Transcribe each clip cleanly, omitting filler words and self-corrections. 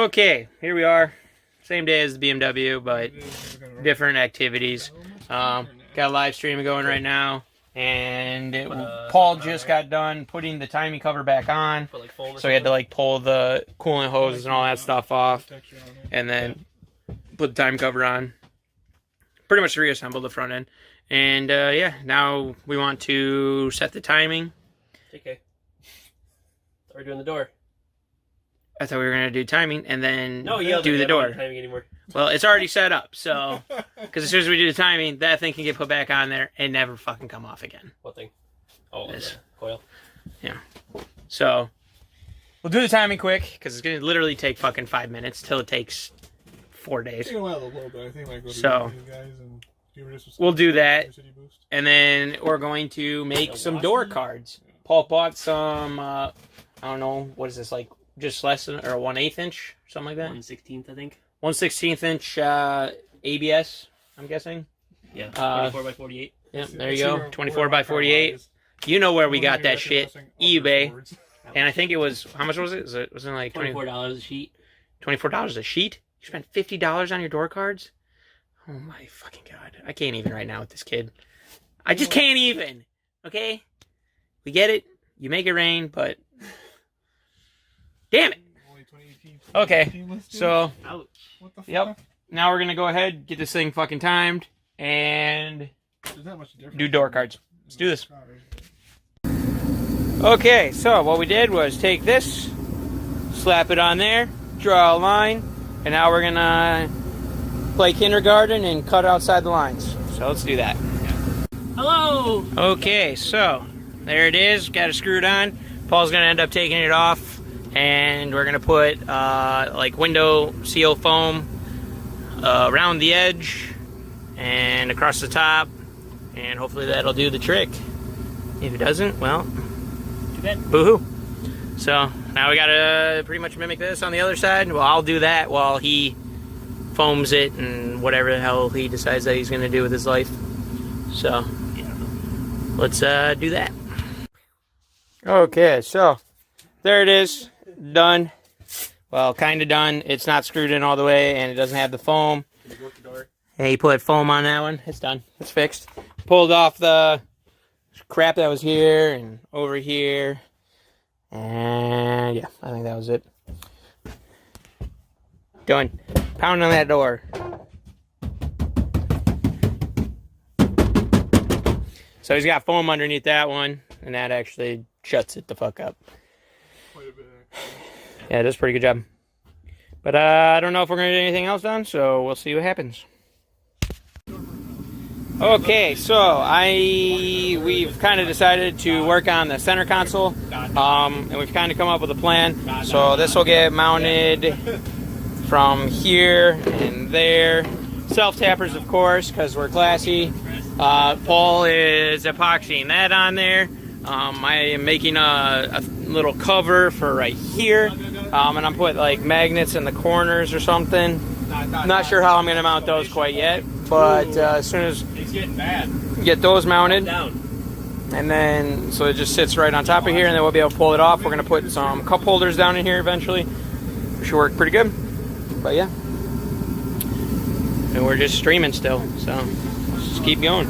Okay, here we are. Same day as the BMW, but different activities. Got a live stream going right now. And Paul just got done putting the timing cover back on. So he had to like pull the coolant hoses and all that stuff off. And then put the timing cover on. Pretty much reassemble the front end. And yeah, now we want to set the timing. Okay. We're doing the door. I thought we were going to do timing and then do the I don't door. want timing anymore. Well, it's already set up, so... Because as soon as we do the timing, that thing can get put back on there and never fucking come off again. What thing? Oh, this. the coil. Yeah. So, we'll do the timing quick, because it's going to literally take fucking 5 minutes till it takes 4 days. So, we'll do that, and then we're going to make some door cards. Paul bought some, I don't know, what is this, like, just less than, or a 1/8 inch, something like that? 1/16, I think. 1/16 inch ABS, I'm guessing. Yeah, 24 by 48. Yeah, there you go. 24 by 48. You know where we got that shit. eBay. And I think it was, how much was it? Was it like $24 a sheet. $24 a sheet? You spent $50 on your door cards? Oh my fucking god. I can't even right now with this kid. I just can't even. Okay? We get it. You make it rain, but... Damn it! Okay, so... Yep. Now we're gonna go ahead, get this thing fucking timed, and do door cards. Let's do this. Okay, so what we did was take this, slap it on there, draw a line, and now we're gonna play kindergarten and cut outside the lines. So let's do that. Hello! Okay, so there it is. Got it screwed on. Paul's gonna end up taking it off, and we're gonna put like window seal foam around the edge and across the top, and hopefully that'll do the trick. If it doesn't, well, too bad. Boo-hoo. So now we gotta pretty much mimic this on the other side. Well, I'll do that while he foams it and whatever the hell he decides that he's gonna do with his life. So let's do that. Okay, so there it is, done. Well, kind of done. It's not screwed in all the way, and it doesn't have the foam. Hey, he put foam on that one. It's done. It's fixed. Pulled off the crap that was here and over here. And yeah, I think that was it. Done. Pound on that door. So he's got foam underneath that one, and that actually shuts it the fuck up. Yeah, it does a pretty good job. But I don't know if we're going to do anything else done, so we'll see what happens. Okay, so we've kind of decided to work on the center console, and we've kind of come up with a plan. So this will get mounted from here and there. Self-tappers, of course, because we're classy. Paul is epoxying that on there. I am making a little cover for right here, and I'm putting like magnets in the corners or something. Not sure how I'm going to mount those quite yet, but as soon as get those mounted, and then so it just sits right on top of here, and then we'll be able to pull it off. We're going to put some cup holders down in here eventually, which should work pretty good. But yeah, and we're just streaming still, so let's just keep going.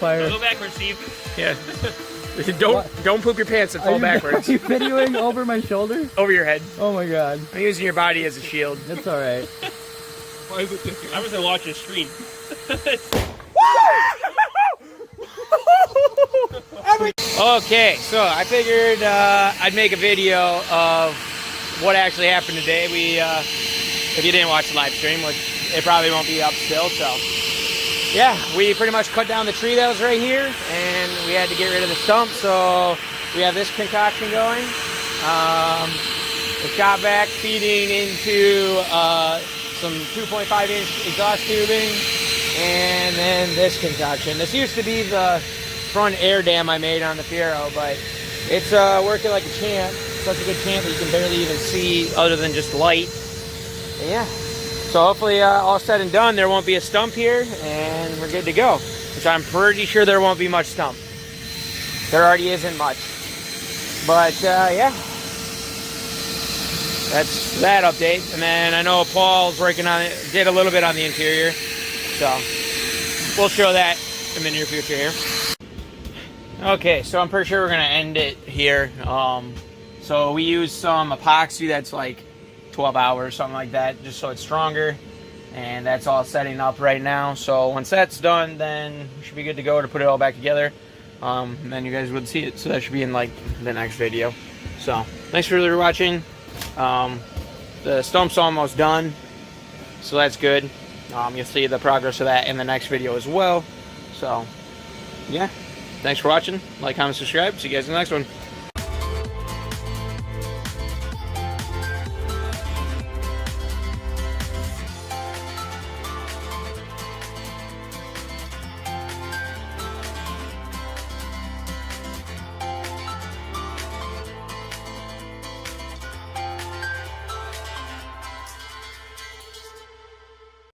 Go backwards, Steve. Yeah. Don't poop your pants and fall backwards. Are you videoing over my shoulder? Over your head. Oh my god. I'm using your body as a shield. That's alright. Why is it different? I was gonna watch your screen. Okay, so I figured I'd make a video of what actually happened today. If you didn't watch the live stream, which it probably won't be up still, so yeah, we pretty much cut down the tree that was right here, and we had to get rid of the stump, so we have this concoction going. The shop vac feeding into some 2.5-inch exhaust tubing, and then this concoction. This used to be the front air dam I made on the Fiero, but it's working like a champ. Such a good champ that you can barely even see other than just light. And yeah, so hopefully all said and done, there won't be a stump here, and we're good to go. Which I'm pretty sure there won't be much stump. There already isn't much. But yeah, that's that update. And then I know Paul's working on it, did a little bit on the interior, so we'll show that in the near future here. Okay, so I'm pretty sure we're gonna end it here. So we use some epoxy that's like 12 hours, something like that, just so it's stronger. And that's all setting up right now. So once that's done, then we should be good to go to put it all back together. And then you guys would see it. So that should be in like the next video. So thanks for watching. The stump's almost done, so that's good. You'll see the progress of that in the next video as well. So yeah, thanks for watching. Like, comment, subscribe. See you guys in the next one.